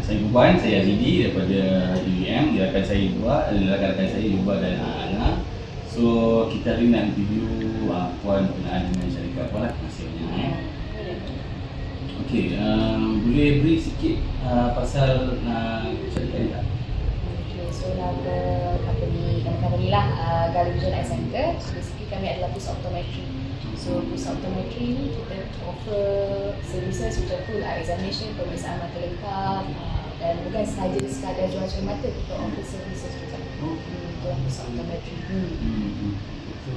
Saya Buban, saya Azidi daripada UEM. Rakan saya dua, rakan saya Yuba dan Ana. So kita hari ni nak review Puan berkenaan dengan syarikat Puan lah. Terima kasih banyak. Okey, boleh brief sikit pasal syarikat ni tak? So nama company lah Galuh Vision Eye Center. So basically kami adalah pusat optometri. So pusat optometri ni kita offer services macam full eye examination, pemeriksaan mata lengkap, dan bukan sahaja sekadar jual cermin mata, kita offer services juga untuk pusat optometri. So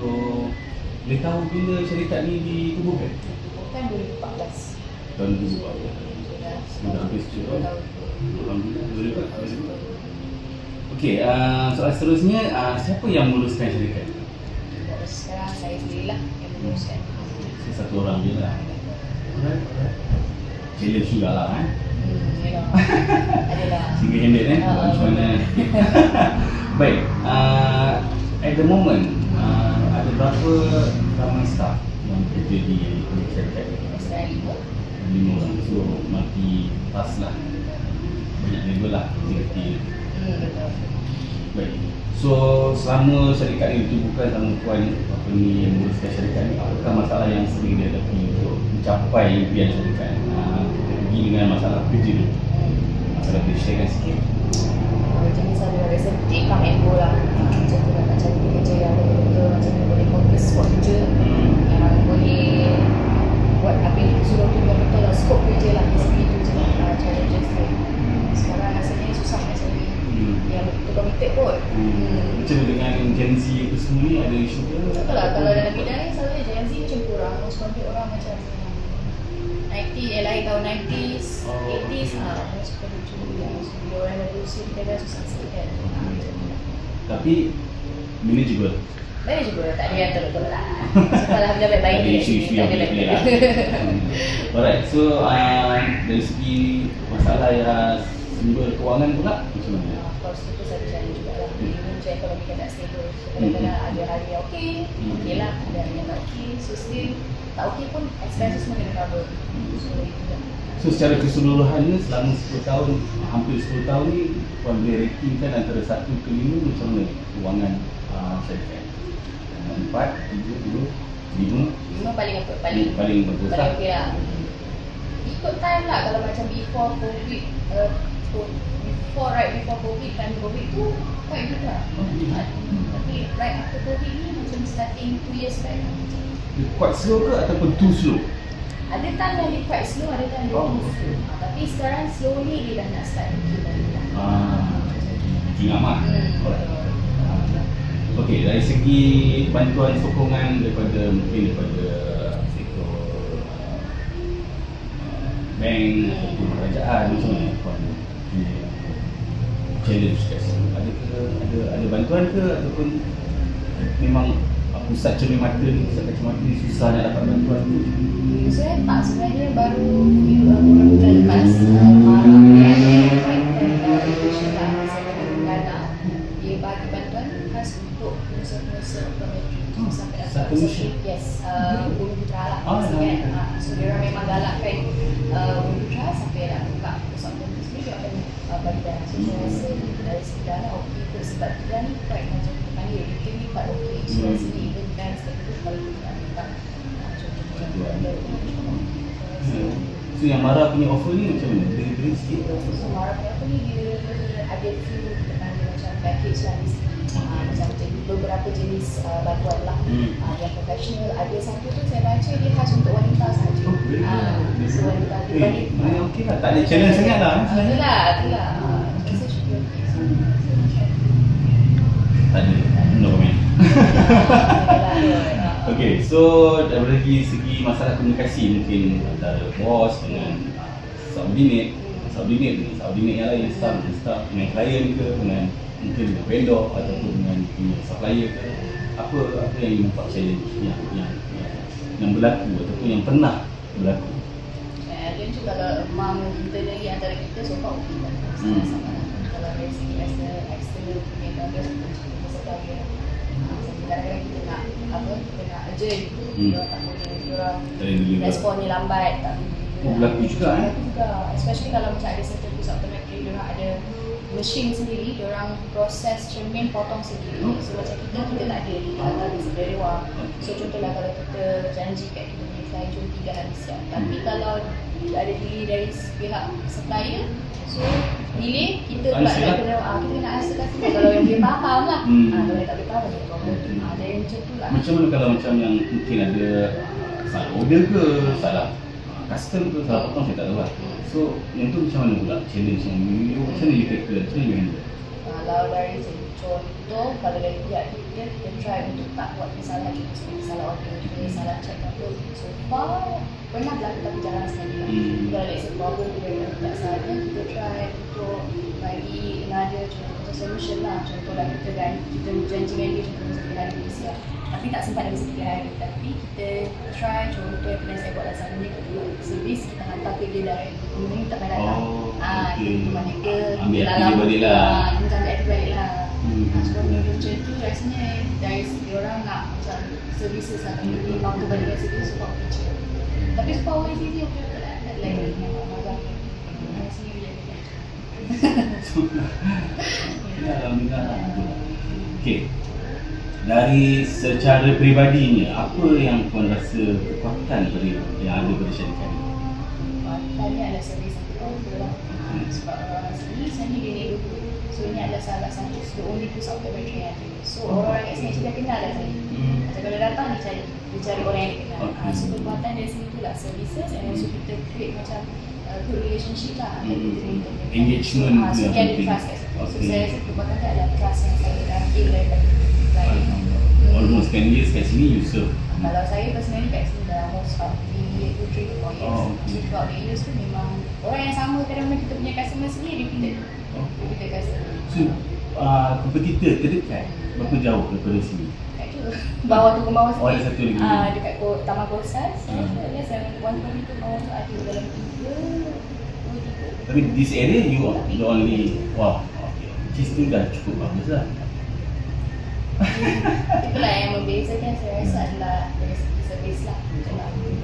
boleh tahu bila syarikat ni ditubuhkan? Bukan 2014. Tahun 2014. Sudah hampir 10 tahun. Alhamdulillah. Okey, soalan seterusnya, siapa yang meluluskan syarikat ni? Sekarang saya sendirilah yang meluluskan. Satu orang je lah. Challenge juga lah Adalah single handed macam mana. Baik, at the moment ada berapa ramai staff yang bekerja di syarikat ni? Sekarang 5 orang. So multi task lah, banyak level lah aktiviti. betul. Baik, so selama syarikat ni ditubuhkan sama Puan ni yang menguruskan syarikat ni, apakah masalah yang sering dihadapi untuk mencapai impian syarikat? Kita pergi dengan masalah kerja ni. Masalah boleh sharekan sikit. Macam ni selalu ada seperti come and go lah. Macam tu nak cari kerja yang betul-betul macam mana boleh fokus buat kerja, yang boleh buat apa yang disuruh tu yang betul lah, skop kerja lah. Basically tu je lah challenges dia. Sekarang rasanya susah nak cari yang betul committed pun. Macam dengan Gen Z itu semua ni ada isu ke? Tak tahu lah, kalau dalam bidang ni selalunya Gen Z macam kurang. Most contact orang macam 90, lahir tahun 90s, 80s, most contact macam dia. So bila orang dah berusia kita dah susah sikit kan. Tapi manageable. Manageable, tak ada yang tolak-tolak lah. So alhamdulillah baik-baik Ada je. isu-isu yang boleh lah. Alright, so dari segi masalah yang sumber kewangan pula macam mana? Of course, itu satu challenge juga lah. Macam ekonomi kan tak stable. So kadang-kadang ada hari yang okey lah. Ada hari yang tak okey. So still tak okey pun expenses semua kena cover. So itu lah. So secara keseluruhannya selama 10 tahun, hampir 10 tahun ni, Puan boleh ratingkan antara 1 ke 5 macam mana kewangan syarikat? 4, 3, 2, 5? 5 paling apa? Paling bagus lah. okey lah. Ikut time lah. Kalau macam before COVID, before COVID, time COVID tu quite good lah. Tapi right after COVID ni macam starting 2 years back lah. Quite slow ke ataupun too slow? Ada time yang dia quite slow, ada time dia too slow. Tapi sekarang slowly dia dah nak start lagi lah. Tinggal mak. Okey, dari segi bantuan sokongan daripada sektor bank ataupun kerajaan, macam mana Puan challenge kat situ? Ada bantuan ke ataupun memang pusat cermin mata ni, pusat kacamata ni susah nak dapat bantuan tu? Saya tak, sebenarnya baru beberapa bulan lepas Marah dia bagi bantuan khas untuk pengusaha-pengusaha optometri sampai dapat Bumi Putra lah. So dia orang memang galakkan Bumi Putra sampai nak buka pusat optometri sendiri, dia akan bagi dana. So saya rasa dari segi dana okey kot, sebab kita ni quite macam kita panggil retail ni quite okey. So dari segi even kan sekali tu kalau kita nak minta So yang Mara punya offer ni macam mana? Beri sikit. So Mara punya offer ni dia ada few kita panggil macam package lah di sini. Macam beberapa jenis bantuan lah. Yang profesional, ada satu tu saya baca dia khas untuk wanita sahaja. So wanita tu okey lah, tak ada challenge sangat lah. Itulah. Saya cukup okey. Tak ada, no comment. Okay, so dari segi masalah komunikasi mungkin antara bos dengan subordinate yang lain, staff dengan klien ke, dengan mungkin dengan vendor ataupun dengan supplier ke, apa yang nampak challenge yang berlaku ataupun yang pernah berlaku? Dia macam kalau among internally antara kita so far okey kan, sama-sama lah. Kalau dari segi external punya vendor ataupun supplier, kadang-kadang kita nak urgent, dia tak boleh, dia respon ni lambat, tak boleh. Berlaku juga especially kalau macam ada certain pusat optometri dia diorang ada mesin sendiri, diorang proses cermin potong sendiri. So macam kita tak ada di atas dari luar. So contohlah kalau kita janji kat kita punya klien cuma 3 hari siap, tapi kalau ada delay dari pihak supplier, so delay kita pula kena rasa kat sini kalau yang dia faham lah. Kalau yang tak boleh faham dia problem. Ada yang macam tu lah. Macam mana kalau macam yang mungkin ada salah order ke, salah custom ke, salah potong, saya tak tahu lah. So yang tu macam mana pula challenge yang macam mana you tackle, macam mana you handle? Kalau dari segi contoh, kalau dari pihak kita try untuk tak buat kesalahan, contoh seperti salah order ke, salah check apa. So far pernah berlaku tapi jarang sekali lah. Kalau let's say problem dia tak salah, kita try untuk bagi another contoh solution lah. Contohlah kita janji dengan dia contoh 3 hari boleh siap, tapi tak sempat dalam 3 hari, tapi kita try contoh yang pernah saya buat lah sama ni, kedua servis kita hantar ke dia direct, kemudian tak payah datang. Kita mana ke ambil hati balik lah, kita ambil hati balik lah. Sebab benda macam tu rasanya dari segi orang nak macam services lah, tapi memang tu balik dari segi sebab kerja. Tapi sebab orang sini okey tak ada lagi yang magang sini boleh Alhamdulillah. Okay, dari secara peribadinya, apa yang tuan rasa kekuatan yang ada pada syarikat ini? Kekuatannya adalah servis yang kita offer lah. Sebab orang sini dia neighborhood. So ini adalah salah satu the only two software battery yang ada. So orang-orang kat sini sudah kenal dah saya. Macam kalau datang dia cari orang yang dia kenal. So kekuatan dari sini tu lah services, and also kita create macam good relationship lah. Engagement so dia ada trust kat situ. So saya rasa kekuatan dia adalah trust yang saya ambil daripada klien. Almost 10 years kat sini you serve? Kalau saya personally kat sini dah almost 3 to 4 years. So throughout the years tu memang orang yang sama, kadang-kadang kita punya customer sendiri repeated customer. So kompetitor terdekat berapa jauh daripada sini? Kat tu bawah tu ke bawah sikit. Ada satu lagi dekat Taman Kosas. Saya one tu bawah tu ada dalam 3. Tapi this area you only, wow, okay, which is tu dah cukup bagus lah. Itulah yang membezakan saya rasa adalah dari segi servis lah.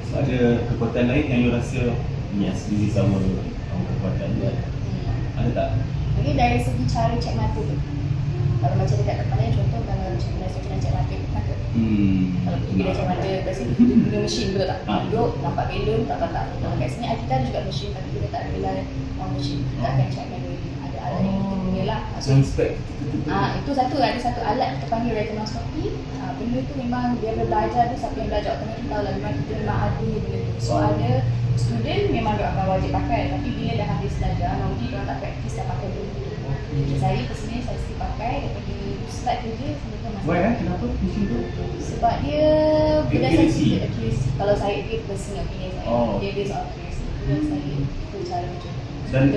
So ada kekuatan lain yang you rasa yes, this is our kekuatan dia? Ada tak? Mungkin dari segi cara cek mata tu. Kalau macam dekat tempat lain, contoh kalau macam saya kena cek mata mata. Kalau pergi dia cek mata, biasa guna mesin betul tak? Duduk, nampak belon, tak. Kalau kat sini kita ada juga mesin, tapi kita tak rely on mesin. Kita akan cek manually. Ada alat yang kita punya lah. So inspect itu ada satu alat kita panggil retinoscopy. Benda tu memang dia belajar tu, siapa yang belajar otomatik tahu lah memang kita memang ada ni benda tu. So ada student memang dia akan wajib pakai, tapi bila dah habis belajar, nanti dia tak praktis dah pakai benda tu. Saya personally saya still pakai daripada start kerja sampai ke masa. Why kenapa mesin tu? Sebab dia berdasarkan accuracy. Kalau saya dia personal opinion saya, dia based on accuracy. Itu saya tu cara macam tu.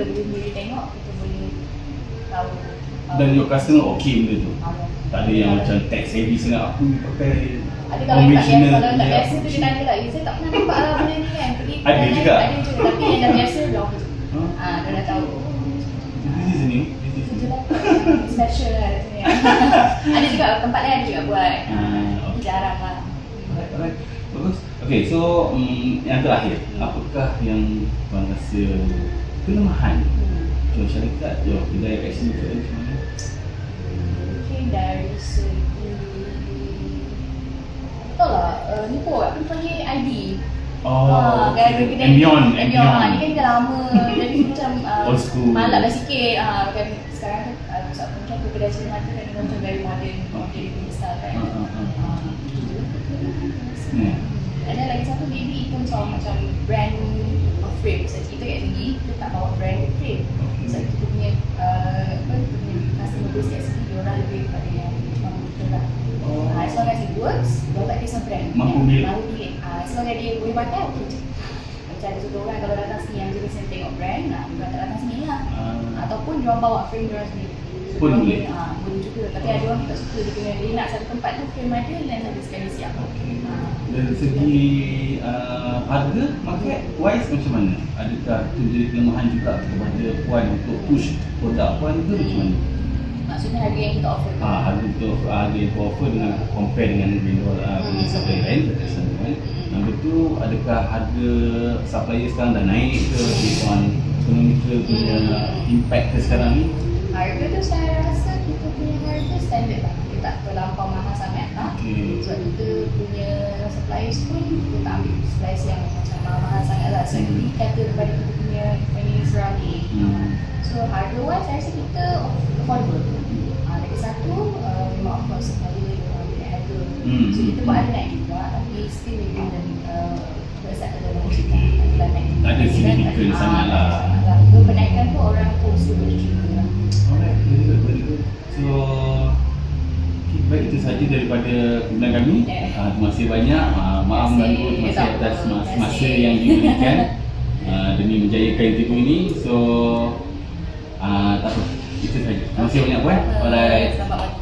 Kita boleh tengok, kita boleh tahu. Dan your customer okay benda tu? Tak ada yang macam tech savvy sangat, aku pakai conventional. Kalau tak biasa tu dia tanya lah, saya tak pernah nampak lah benda ni kan. Ada juga? Ada juga, tapi yang dah biasa dia orang kerja. Dia dah tahu. This is new? Kerja lah, special lah rasanya. Ada juga, tempat lain ada juga buat. Jarang lah. Alright, bagus. Okay, so yang terakhir, apakah yang tuan rasa kelemahan jual syarikat, jual kedai kat sini tu macam mana? Mungkin dari segi betul lah, ni pun apa panggil ID. Ambion. Ni kan dah lama, jadi macam old school, malap lah sikit. Macam sekarang kan macam kedai Cina tu kan macam very modern, jadi punya style kan. Ada lagi satu baby pun soal macam brand of frame. Saya cerita kat sini, kita tak bawa brand frame. So kita punya customer base kat sini, diorang lebih kepada yang memang betul lah. As long as it works, diorang tak kisah brand. Mampu pilih. As long as dia boleh pakai, okey je. Macam ada satu orang kalau datang sini yang jenis yang tengok brand, diorang tak datang sini lah. Ataupun diorang bawa frame diorang sendiri. Pun boleh? Boleh juga. Tapi ada orang tak suka, dia nak satu tempat tu frame ada, lens ada sekali siap. Dari segi harga, market wise macam mana? Adakah itu jadi kelemahan juga kepada puan untuk push produk puan itu macam mana? Maksudnya harga yang kita offer? Harga yang kita offer dengan compare dengan vendor supplier lain kan? Nombor tu, adakah harga supplier sekarang dah naik ke based on ekonomikal punya impact ke sekarang ni? Harga tu saya rasa kita punya harga standard lah. Kita tak terlampau mahal sangat lah. Sebab kita punya suppliers pun kita tak ambil suppliers yang macam mahal sangat lah. Sebab kita kata daripada kita punya manufacturer ni. So harga wise saya rasa kita affordable. Lagi satu, memang of course supplier dia punya harga. So kita pun ada naik juga, tapi still within the besar ada naik. Tak ada signifikan sangat lah. Penaikan tu orang pun still boleh terima lah. Alright, very good. So, baik, itu saja daripada pimpinan kami. Terima kasih banyak. Maaf mengganggu, terima kasih atas masa yang diberikan demi menjayakan interview ini. So, tak apa, itu saja. Terima kasih banyak, Puan. Alright. Selamat pagi.